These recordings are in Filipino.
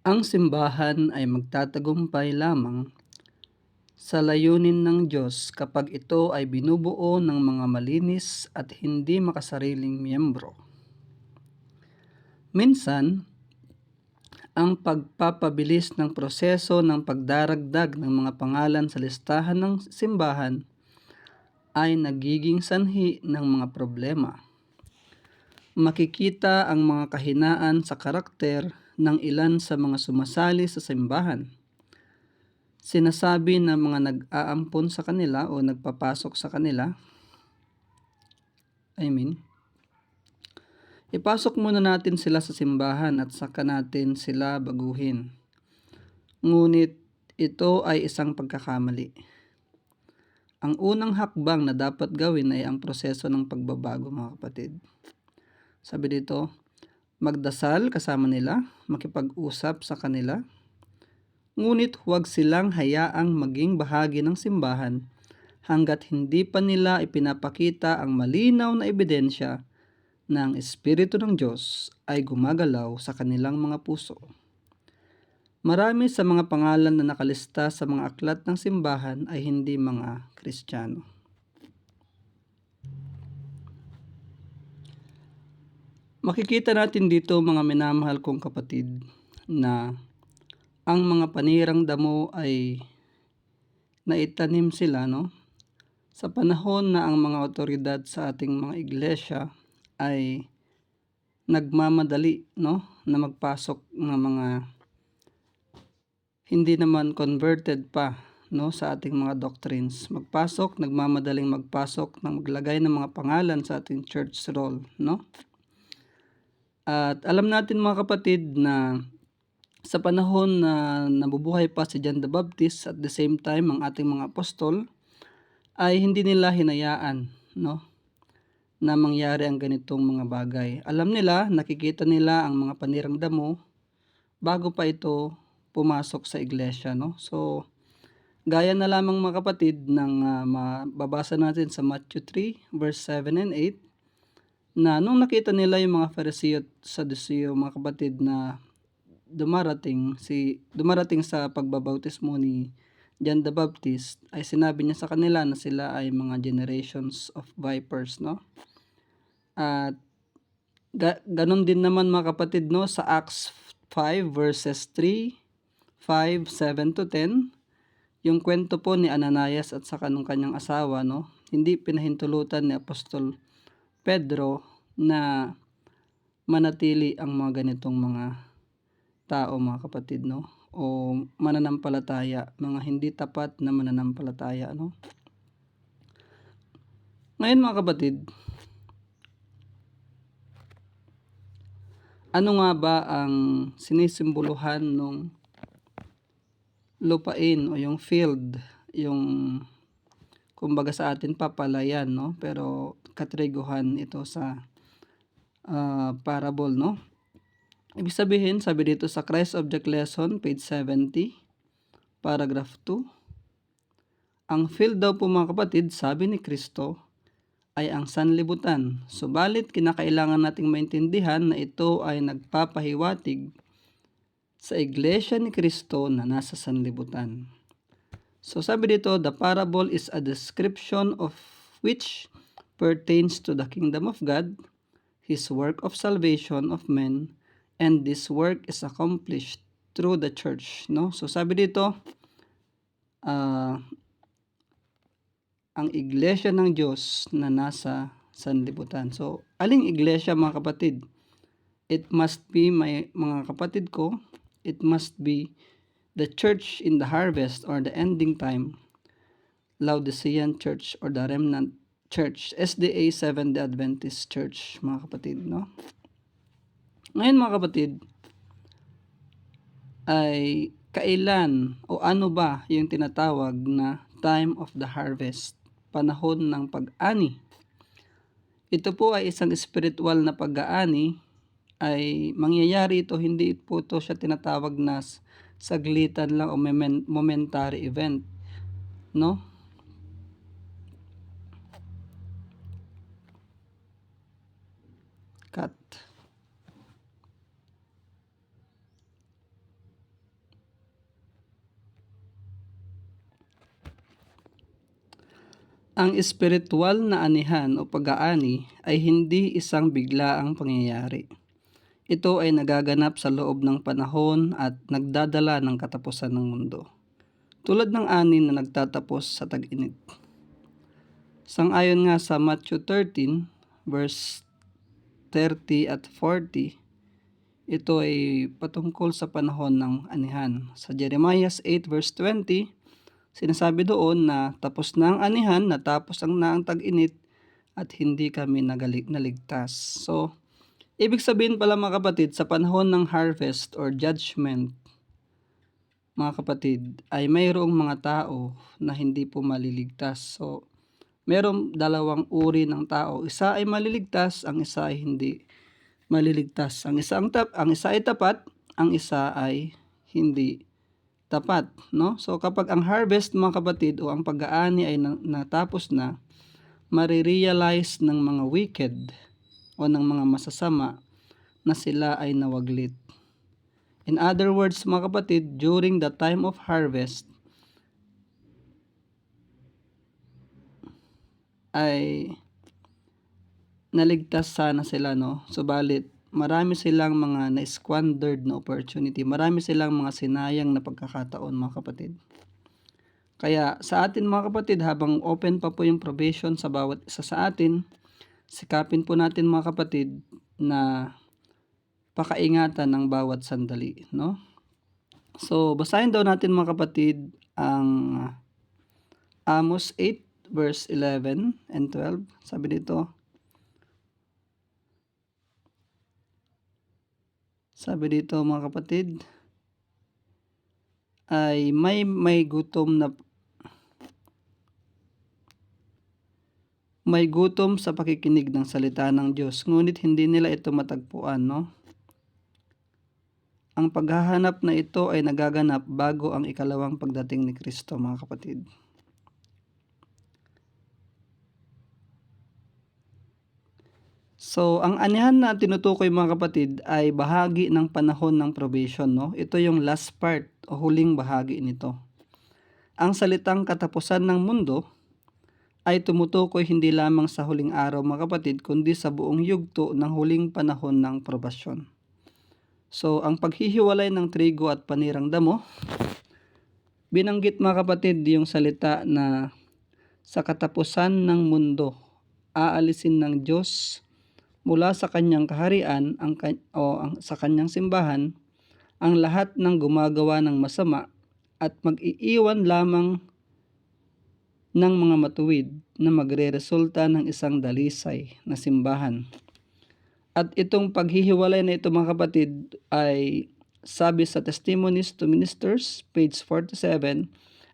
Ang simbahan ay magtatagumpay lamang sa layunin ng Diyos kapag ito ay binubuo ng mga malinis at hindi makasariling miyembro. Minsan, ang pagpapabilis ng proseso ng pagdaragdag ng mga pangalan sa listahan ng simbahan ay nagiging sanhi ng mga problema. Makikita ang mga kahinaan sa karakter ng ilan sa mga sumasali sa simbahan. Sinasabi ng mga nag-aampon sa kanila o nagpapasok sa kanila, ipasok muna natin sila sa simbahan at saka natin sila baguhin. Ngunit ito ay isang pagkakamali. Ang unang hakbang na dapat gawin ay ang proseso ng pagbabago, mga kapatid. Sabi dito, magdasal kasama nila, makipag-usap sa kanila, ngunit huwag silang hayaang maging bahagi ng simbahan hanggat hindi pa nila ipinapakita ang malinaw na ebidensya na ang Espiritu ng Diyos ay gumagalaw sa kanilang mga puso. Marami sa mga pangalan na nakalista sa mga aklat ng simbahan ay hindi mga Kristiyano. Makikita natin dito, mga minamahal kong kapatid, na ang mga panirang damo ay naitanim sila, sa panahon na ang mga otoridad sa ating mga iglesia ay nagmamadali, na magpasok ng mga hindi naman converted pa, sa ating mga doctrines. Nagmamadaling magpasok ng maglagay ng mga pangalan sa ating church roll, At alam natin, mga kapatid, na sa panahon na nabubuhay pa si John the Baptist, at the same time ang ating mga apostol, ay hindi nila hinayaan, na mangyari ang ganitong mga bagay. Alam nila, nakikita nila ang mga panirang damo bago pa ito pumasok sa iglesia, So, gaya na lamang, mga kapatid, ng mababasa natin sa Matthew 3 verse 7 and 8, na nung nakita nila yung mga Fariseo at Saduseo, mga kapatid, na dumarating sa pagbabautismo ni John the Baptist, ay sinabi niya sa kanila na sila ay mga generations of vipers, At ganon din naman, mga kapatid, sa Acts 5 verses 3, 5, 7 to 10, yung kwento po ni Ananias at saka nung kanyang asawa, hindi pinahintulutan ni Apostol Pedro na manatili ang mga ganitong mga tao, mga kapatid, o mananampalataya, mga hindi tapat na mananampalataya, Ngayon, mga kapatid, ano nga ba ang sinisimboluhan ng lupain o yung field, yung kumbaga sa atin papalayan, pero katriguhan ito sa parable, Ibig sabihin, sabi dito sa Christ Object Lesson, page 70, paragraph 2, ang field daw po, mga kapatid, sabi ni Kristo, ay ang sanlibutan. Subalit, kinakailangan nating maintindihan na ito ay nagpapahiwatig sa iglesia ni Kristo na nasa sanlibutan. So, sabi dito, the parable is a description of which pertains to the kingdom of God, His work of salvation of men, and this work is accomplished through the church, So, sabi dito, ang iglesia ng Diyos na nasa sanlibutan. So, aling iglesia, mga kapatid? It must be, mga kapatid ko, it must be the church in the harvest or the ending time, Laodicean Church or the Remnant Church, SDA Seventh-day Adventist Church, mga kapatid, Ngayon, mga kapatid, ay kailan o ano ba yung tinatawag na time of the harvest, panahon ng pag-ani? Ito po ay isang spiritual na pag-aani, ay mangyayari ito, hindi po ito siya tinatawag na saglitan lang o momentary event, Cut. Ang espiritual na anihan o pag-aani ay hindi isang biglaang pangyayari. Ito ay nagaganap sa loob ng panahon at nagdadala ng katapusan ng mundo. Tulad ng ani na nagtatapos sa tag-init. Sang-ayon nga sa Matthew 13, verse 30 at 40, ito ay patungkol sa panahon ng anihan. Sa Jeremiah 8 verse 20, sinasabi doon na tapos na ang anihan, natapos na ang tag-init at hindi kami naligtas. So, ibig sabihin pala mga kapatid, sa panahon ng harvest or judgment, mga kapatid, ay mayroong mga tao na hindi po maliligtas. So, mayroong dalawang uri ng tao. Isa ay maliligtas, ang isa ay hindi maliligtas. Ang isa ay tapat, ang isa ay hindi tapat, no? So kapag ang harvest mga kapatid o ang pag-aani ay natapos na, marirealize ng mga wicked o ng mga masasama na sila ay nawaglit. In other words mga kapatid, during the time of harvest ay naligtas sana sila, no? Subalit marami silang mga na-squandered na opportunity. Marami silang mga sinayang na pagkakataon mga kapatid. Kaya sa atin mga kapatid, habang open pa po yung probation sa bawat isa sa atin, sikapin po natin mga kapatid na pakaingatan ng bawat sandali, no? So basahin daw natin mga kapatid ang Amos 8 verse 11 and 12. Sabi dito, mga kapatid, ay may gutom sa pakikinig ng salita ng Diyos, ngunit hindi nila ito matagpuan, no? Ang paghahanap na ito ay nagaganap bago ang ikalawang pagdating ni Kristo, mga kapatid. So, ang anihan na tinutukoy mga kapatid ay bahagi ng panahon ng probation, no? Ito yung last part o huling bahagi nito. Ang salitang katapusan ng mundo ay tumutukoy hindi lamang sa huling araw mga kapatid, kundi sa buong yugto ng huling panahon ng probasyon. So, ang paghihiwalay ng trigo at panirang damo, binanggit mga kapatid yung salita na sa katapusan ng mundo, aalisin ng Diyos mula sa kanyang kaharian sa kanyang simbahan ang lahat ng gumagawa ng masama at mag-iiwan lamang ng mga matuwid na magreresulta ng isang dalisay na simbahan. At itong paghihiwalay na ito mga kapatid ay sabi sa Testimonies to Ministers, page 47,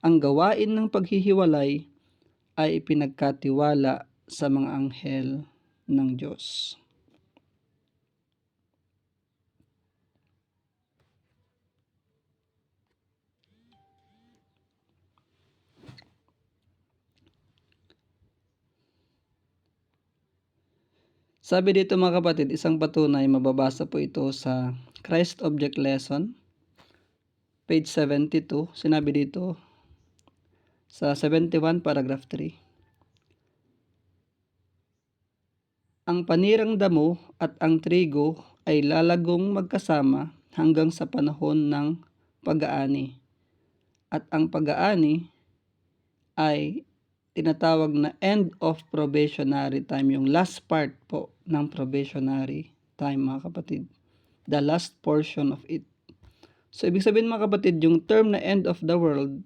ang gawain ng paghihiwalay ay ipinagkatiwala sa mga anghel ng Diyos. Sabi dito mga kapatid, isang patunay, mababasa po ito sa Christ Object Lesson, page 72. Sinabi dito sa 71 paragraph 3. Ang panirang damo at ang trigo ay lalagong magkasama hanggang sa panahon ng pag-aani. At ang pag-aani ay tinatawag na end of probationary time, yung last part po ng probationary time mga kapatid. The last portion of it. So ibig sabihin mga kapatid, yung term na end of the world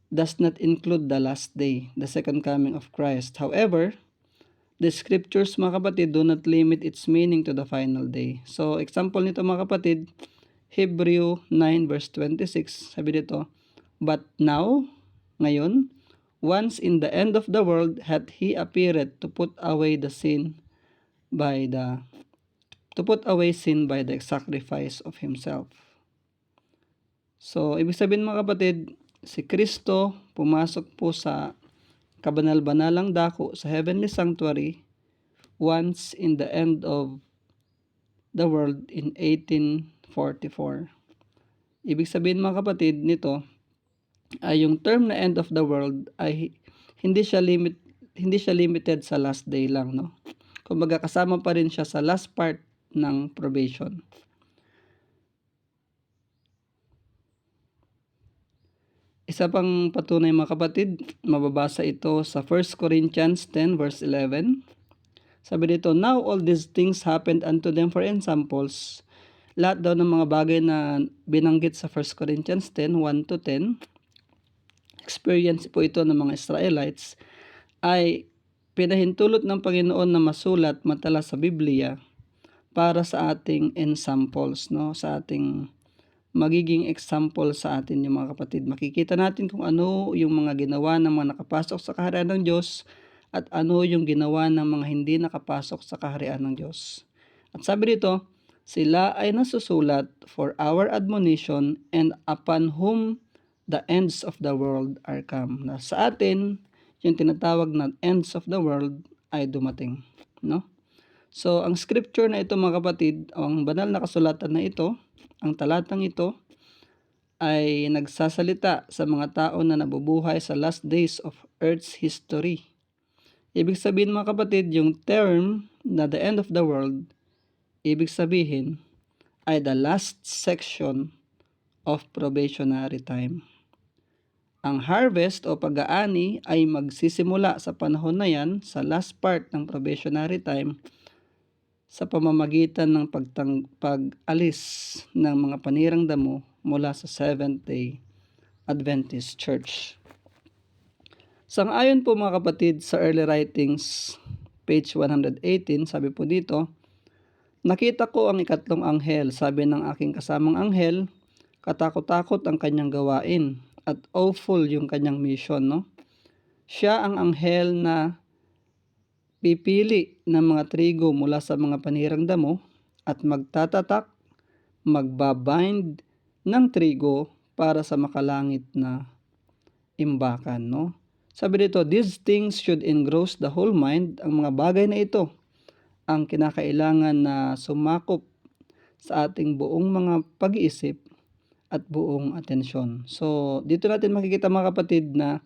does not include the last day, the second coming of Christ. However, the scriptures mga kapatid do not limit its meaning to the final day. So example nito mga kapatid, Hebrew 9 verse 26, sabi dito, but now, ngayon, once in the end of the world hath he appeared to put away sin by the sacrifice of himself. So ibig sabihin mga kapatid, si Kristo pumasok po sa kabanal-banalang dako sa heavenly sanctuary once in the end of the world in 1844. Ibig sabihin mga kapatid nito ay yung term na end of the world ay hindi siya limited sa last day lang, no? Kumbaga kasama pa rin siya sa last part ng probation. Isa pang patunay mga kapatid, mababasa ito sa 1 Corinthians 10 verse 11. Sabi dito, now all these things happened unto them for examples. Lahat daw ng mga bagay na binanggit sa 1 Corinthians 10, 1 to 10, experience po ito ng mga Israelites, ay pinahintulot ng Panginoon na masulat matala sa Biblia para sa ating examples, no? Sa ating magiging example sa atin yung mga kapatid. Makikita natin kung ano yung mga ginawa ng mga nakapasok sa kaharian ng Diyos at ano yung ginawa ng mga hindi nakapasok sa kaharian ng Diyos. At sabi dito, sila ay nasusulat for our admonition and upon whom the ends of the world are come. Na sa atin, yung tinatawag na ends of the world ay dumating. No? So, ang scripture na ito mga kapatid, ang banal na kasulatan na ito, ang talatang ito ay nagsasalita sa mga tao na nabubuhay sa last days of Earth's history. Ibig sabihin mga kapatid, yung term na the end of the world, ibig sabihin ay the last section of probationary time. Ang harvest o pag-aani ay magsisimula sa panahon na yan, sa last part ng probationary time, sa pamamagitan ng pag-alis ng mga panirang damo mula sa Seventh-day Adventist Church. Sang-ayon po mga kapatid sa early writings, page 118, sabi po dito, nakita ko ang ikatlong anghel, sabi ng aking kasamang anghel, katakot-takot ang kanyang gawain at awful yung kanyang mission, no? Siya ang anghel na pipili ng mga trigo mula sa mga panirang damo at magtatatak, magbabind ng trigo para sa makalangit na imbakan, no? Sabi dito, these things should engross the whole mind. Ang mga bagay na ito ang kinakailangan na sumakop sa ating buong mga pag-iisip at buong atensyon. So, dito natin makikita mga kapatid na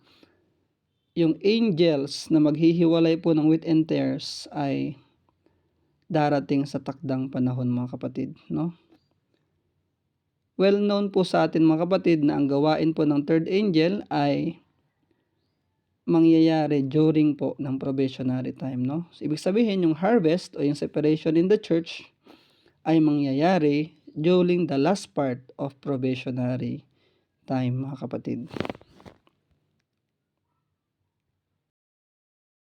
yung angels na maghihiwalay po ng wheat and tares ay darating sa takdang panahon mga kapatid, no? Well known po sa atin mga kapatid na ang gawain po ng third angel ay mangyayari during po ng probationary time, no? So, ibig sabihin yung harvest o yung separation in the church ay mangyayari during the last part of probationary time mga kapatid.